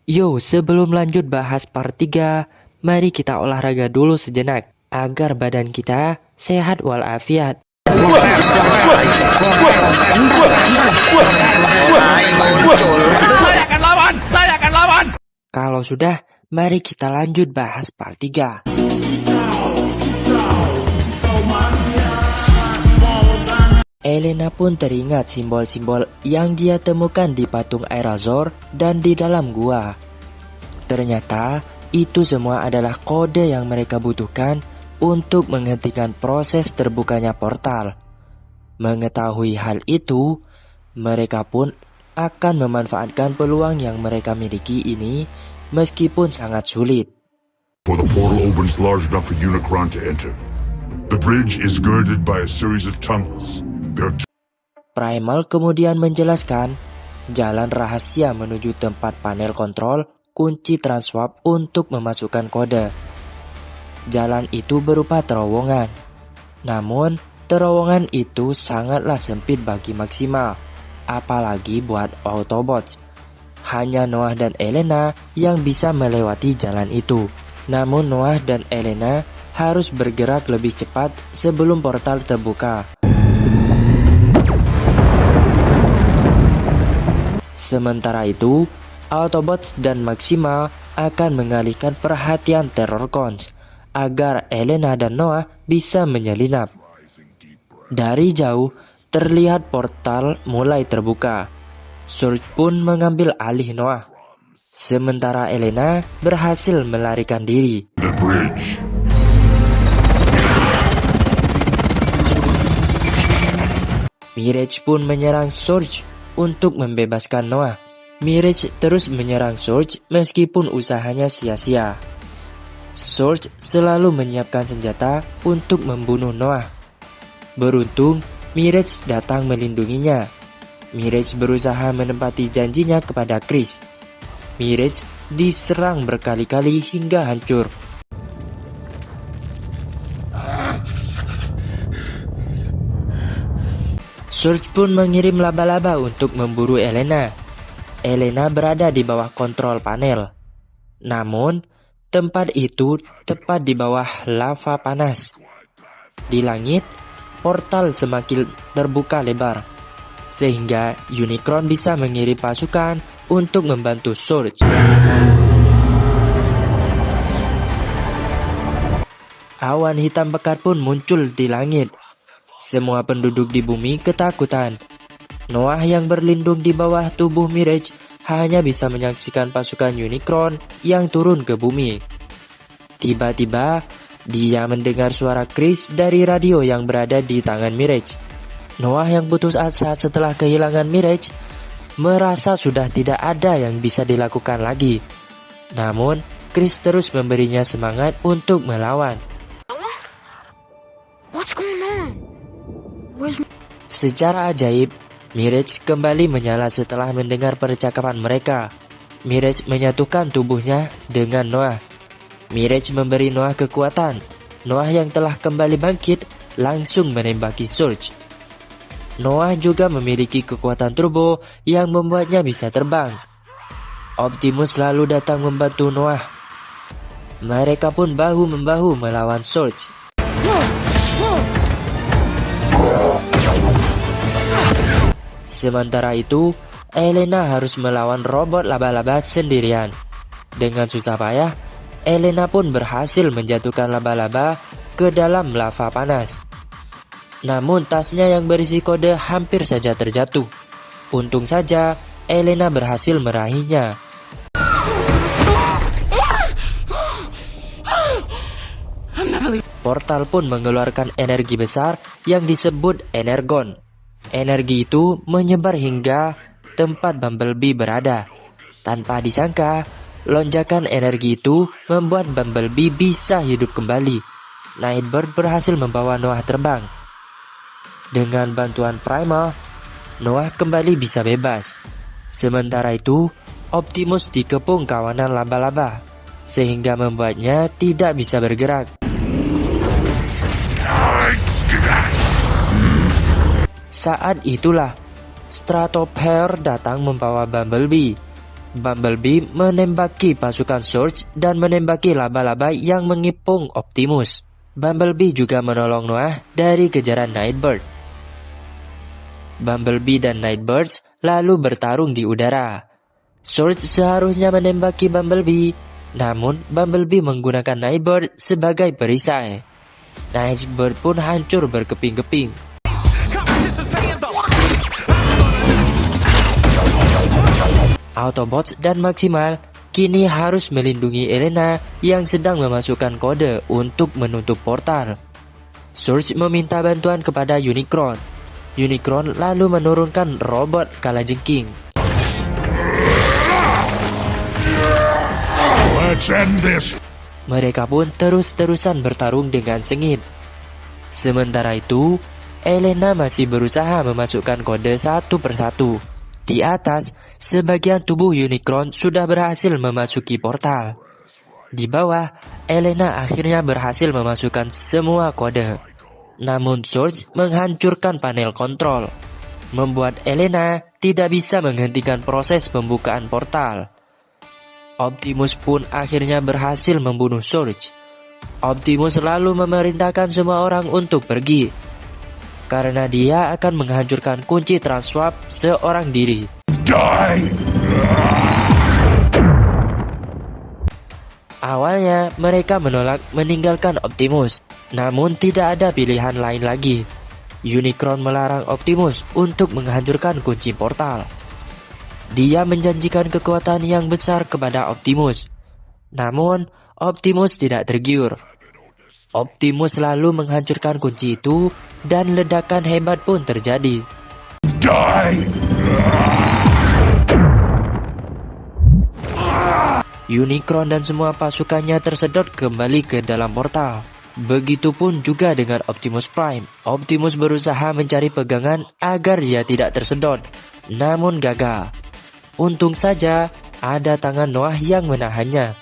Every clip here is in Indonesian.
Yo, sebelum lanjut bahas part 3, mari kita olahraga dulu sejenak agar badan kita sehat walafiat. Saya akan lawan. Kalau sudah, mari kita lanjut bahas part 3. Elena pun teringat simbol-simbol yang dia temukan di patung Airazor dan di dalam gua. Ternyata itu semua adalah kode yang mereka butuhkan untuk menghentikan proses terbukanya portal. Mengetahui hal itu, mereka pun akan memanfaatkan peluang yang mereka miliki ini meskipun sangat sulit. For the portal opens large enough for Unicron to enter. The bridge is girded by a series of tunnels. Primal kemudian menjelaskan jalan rahasia menuju tempat panel kontrol kunci transwarp untuk memasukkan kode. Jalan itu berupa terowongan. Namun, terowongan itu sangatlah sempit bagi Maxima, apalagi buat Autobots. Hanya Noah dan Elena yang bisa melewati jalan itu. Namun Noah dan Elena harus bergerak lebih cepat sebelum portal terbuka. Sementara itu, Autobots dan Maxima akan mengalihkan perhatian Terrorcons agar Elena dan Noah bisa menyelinap. Dari jauh, terlihat portal mulai terbuka. Surge pun mengambil alih Noah. Sementara Elena berhasil melarikan diri. The bridge. Mirage pun menyerang Surge untuk membebaskan Noah. Mirage terus menyerang Surge meskipun usahanya sia-sia. Surge selalu menyiapkan senjata untuk membunuh Noah. Beruntung, Mirage datang melindunginya. Mirage berusaha menepati janjinya kepada Chris. Mirage diserang berkali-kali hingga hancur. Surge pun mengirim laba-laba untuk memburu Elena. Elena berada di bawah kontrol panel. Namun, tempat itu tepat di bawah lava panas. Di langit, portal semakin terbuka lebar, sehingga Unicron bisa mengirim pasukan untuk membantu Surge. Awan hitam pekat pun muncul di langit. Semua penduduk di bumi ketakutan. Noah yang berlindung di bawah tubuh Mirage hanya bisa menyaksikan pasukan Unicron yang turun ke bumi. Tiba-tiba, dia mendengar suara Chris dari radio yang berada di tangan Mirage. Noah yang putus asa setelah kehilangan Mirage merasa sudah tidak ada yang bisa dilakukan lagi. Namun, Chris terus memberinya semangat untuk melawan. What's going on? Secara ajaib, Mirage kembali menyala setelah mendengar percakapan mereka. Mirage menyatukan tubuhnya dengan Noah. Mirage memberi Noah kekuatan. Noah yang telah kembali bangkit langsung menembaki Surge. Noah juga memiliki kekuatan turbo yang membuatnya bisa terbang. Optimus lalu datang membantu Noah. Mereka pun bahu-membahu melawan Surge. Sementara itu, Elena harus melawan robot laba-laba sendirian. Dengan susah payah, Elena pun berhasil menjatuhkan laba-laba ke dalam lava panas. Namun tasnya yang berisi kode hampir saja terjatuh. Untung saja, Elena berhasil meraihnya. Portal pun mengeluarkan energi besar yang disebut Energon. Energi itu menyebar hingga tempat Bumblebee berada. Tanpa disangka, lonjakan energi itu membuat Bumblebee bisa hidup kembali. Nightbird berhasil membawa Noah terbang. Dengan bantuan Primal, Noah kembali bisa bebas. Sementara itu, Optimus dikepung kawanan laba-laba, sehingga membuatnya tidak bisa bergerak. Saat itulah, Stratosphere datang membawa Bumblebee. Bumblebee menembaki pasukan Surge dan menembaki laba-laba yang mengepung Optimus. Bumblebee juga menolong Noah dari kejaran Nightbird. Bumblebee dan Nightbirds lalu bertarung di udara. Surge seharusnya menembaki Bumblebee, namun Bumblebee menggunakan Nightbird sebagai perisai. Nightbird pun hancur berkeping-keping. Autobots dan Maximal kini harus melindungi Elena yang sedang memasukkan kode untuk menutup portal. Surge meminta bantuan kepada Unicron. Unicron lalu menurunkan robot kalajengking. Let's end this. Mereka pun terus-terusan bertarung dengan sengit. Sementara itu, Elena masih berusaha memasukkan kode satu persatu. Di atas, sebagian tubuh Unicron sudah berhasil memasuki portal. Di bawah, Elena akhirnya berhasil memasukkan semua kode. Namun Surge menghancurkan panel kontrol, membuat Elena tidak bisa menghentikan proses pembukaan portal. Optimus pun akhirnya berhasil membunuh Surge. Optimus lalu memerintahkan semua orang untuk pergi, karena dia akan menghancurkan kunci Transwarp seorang diri. Die! Awalnya mereka menolak meninggalkan Optimus, namun tidak ada pilihan lain lagi. Unicron melarang Optimus untuk menghancurkan kunci portal. Dia menjanjikan kekuatan yang besar kepada Optimus, namun Optimus tidak tergiur. Optimus lalu menghancurkan kunci itu dan ledakan hebat pun terjadi. Die! Unicron dan semua pasukannya tersedot kembali ke dalam portal. Begitupun juga dengan Optimus Prime. Optimus berusaha mencari pegangan agar dia tidak tersedot, namun gagal. Untung saja ada tangan Noah yang menahannya.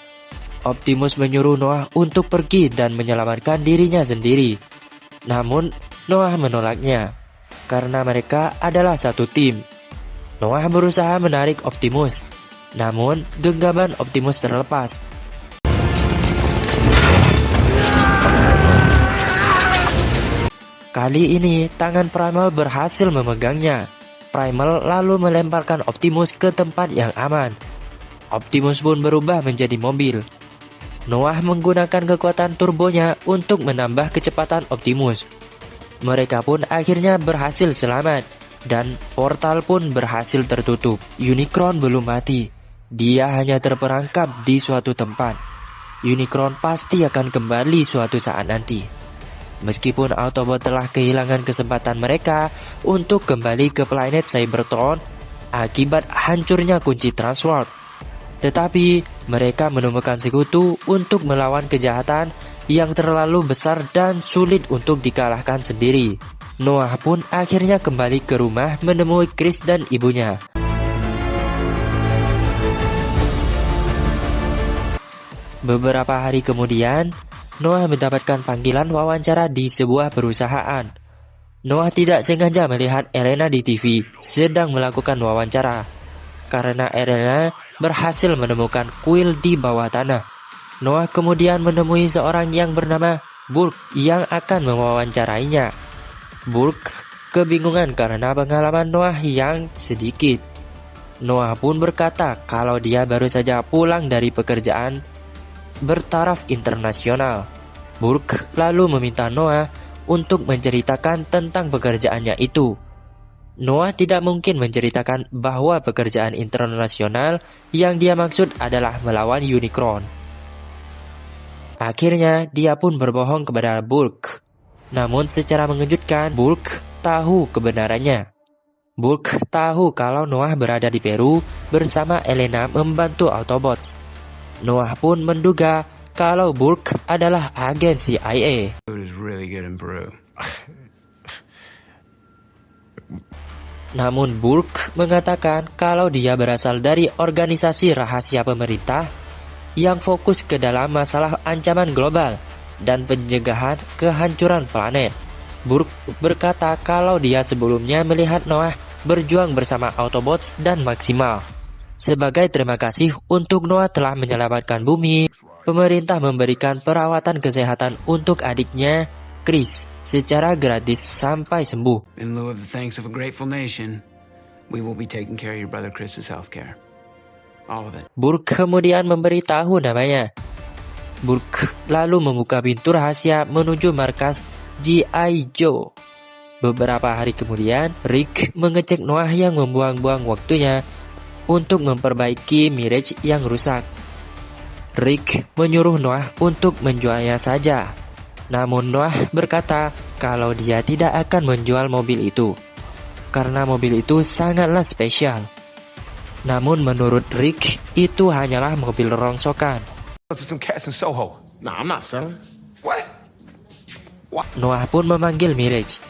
Optimus menyuruh Noah untuk pergi dan menyelamatkan dirinya sendiri. Namun Noah menolaknya, karena mereka adalah satu tim. Noah berusaha menarik Optimus, namun genggaman Optimus terlepas. Kali ini tangan Primal berhasil memegangnya. Primal lalu melemparkan Optimus ke tempat yang aman. Optimus pun berubah menjadi mobil. Noah menggunakan kekuatan turbonya untuk menambah kecepatan Optimus. Mereka pun akhirnya berhasil selamat, dan portal pun berhasil tertutup. Unicron belum mati. Dia hanya terperangkap di suatu tempat. Unicron pasti akan kembali suatu saat nanti. Meskipun Autobot telah kehilangan kesempatan mereka untuk kembali ke planet Cybertron akibat hancurnya kunci Transwarp, tetapi mereka menemukan sekutu untuk melawan kejahatan yang terlalu besar dan sulit untuk dikalahkan sendiri. Noah pun akhirnya kembali ke rumah menemui Chris dan ibunya. Beberapa hari kemudian, Noah mendapatkan panggilan wawancara di sebuah perusahaan. Noah tidak sengaja melihat Elena di TV sedang melakukan wawancara, karena Elena berhasil menemukan kuil di bawah tanah. Noah kemudian menemui seorang yang bernama Burke yang akan mewawancarainya. Burke kebingungan karena pengalaman Noah yang sedikit. Noah pun berkata kalau dia baru saja pulang dari pekerjaan bertaraf internasional. Burke lalu meminta Noah untuk menceritakan tentang pekerjaannya itu. Noah tidak mungkin menceritakan bahwa pekerjaan internasional yang dia maksud adalah melawan Unicron. Akhirnya dia pun berbohong kepada Burke. Namun secara mengejutkan, Burke tahu kebenarannya. Burke tahu kalau Noah berada di Peru bersama Elena membantu Autobots. Noah pun menduga kalau Burke adalah agen CIA. Namun Burke mengatakan kalau dia berasal dari organisasi rahasia pemerintah yang fokus ke dalam masalah ancaman global dan pencegahan kehancuran planet. Burke berkata kalau dia sebelumnya melihat Noah berjuang bersama Autobots dan Maximal. Sebagai terima kasih untuk Noah telah menyelamatkan bumi, pemerintah memberikan perawatan kesehatan untuk adiknya, Chris, secara gratis sampai sembuh. In lieu of the thanks of a grateful nation, we will be taking care of your brother Chris's healthcare. All of it. Burke kemudian memberitahu namanya. Burke lalu membuka pintu rahasia menuju markas G.I. Joe. Beberapa hari kemudian, Rick mengecek Noah yang membuang-buang waktunya untuk memperbaiki Mirage yang rusak. Rick menyuruh Noah untuk menjualnya saja. Namun Noah berkata kalau dia tidak akan menjual mobil itu, karena mobil itu sangatlah spesial. Namun menurut Rick, itu hanyalah mobil rongsokan. Some cats in Soho. Nah, I'm not selling. What? Noah pun memanggil Mirage.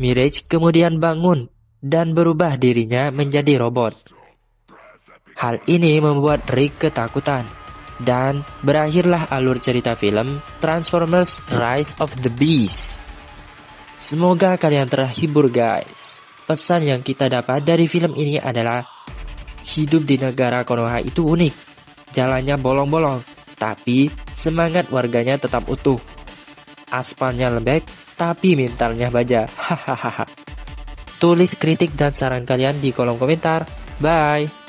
Mirage kemudian bangun dan berubah dirinya menjadi robot. Hal ini membuat Rick ketakutan. Dan berakhirlah alur cerita film Transformers Rise of the Beast. Semoga kalian terhibur guys. Pesan yang kita dapat dari film ini adalah hidup di negara Konoha itu unik. Jalannya bolong-bolong, tapi semangat warganya tetap utuh. Aspalnya lembek, tapi mentalnya baja. Hahaha. Tulis kritik dan saran kalian di kolom komentar. Bye.